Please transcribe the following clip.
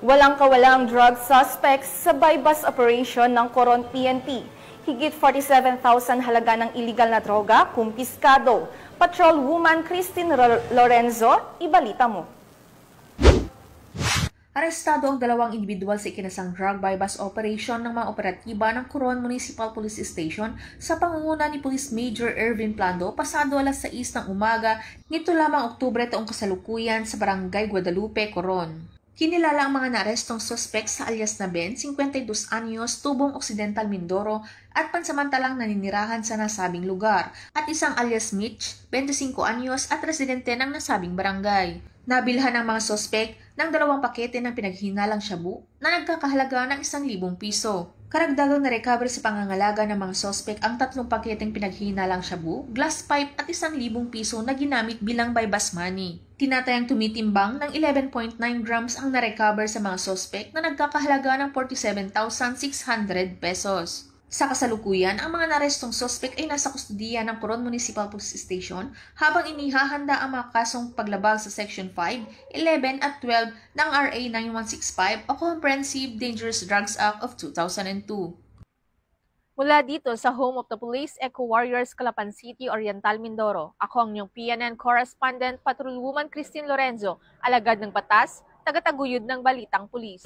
Walang kawalang drug suspects sa bypass operation ng Coron PNP. Higit 47,000 halaga ng iligal na droga, kumpiskado. Patrol Woman Christine Lorenzo, ibalita mo. Arestado ang dalawang individual sa ikinasang drug bypass operation ng mga operatiba ng Coron Municipal Police Station sa pangunguna ni Police Major Ervin Plando pasado alas 6 ng umaga nito lamang Oktubre taong kasalukuyan sa Barangay Guadalupe, Coron. Kinilala ang mga naarestong suspect sa alias na Ben, 52 anyos, Tubong Occidental, Mindoro at pansamantalang naninirahan sa nasabing lugar at isang alias Mitch, 25 anyos at residente ng nasabing barangay. Nabilhan ang mga suspect ng 2 pakete ng pinaghinalang shabu na nagkakahalaga ng 1,000 piso. Karagdagang na-recover sa pangangalaga ng mga suspect ang 3 paketeng pinaghinalang shabu, glass pipe at 1,000 piso na ginamit bilang bypass money. Tinatayang tumitimbang ng 11.9 grams ang na-recover sa mga suspect na nagkakahalaga ng 47,600 pesos. Sa kasalukuyan, ang mga narestong suspect ay nasa kustudiya ng Coron Municipal Police Station habang inihahanda ang mga kasong paglabag sa Section 5, 11 at 12 ng RA 9165 o Comprehensive Dangerous Drugs Act of 2002. Mula dito sa Home of the Police, Eco Warriors, Calapan City, Oriental, Mindoro, ako ang inyong PNN Correspondent, Patrol Woman Christine Lorenzo, alagad ng batas, tagataguyod ng balitang pulis.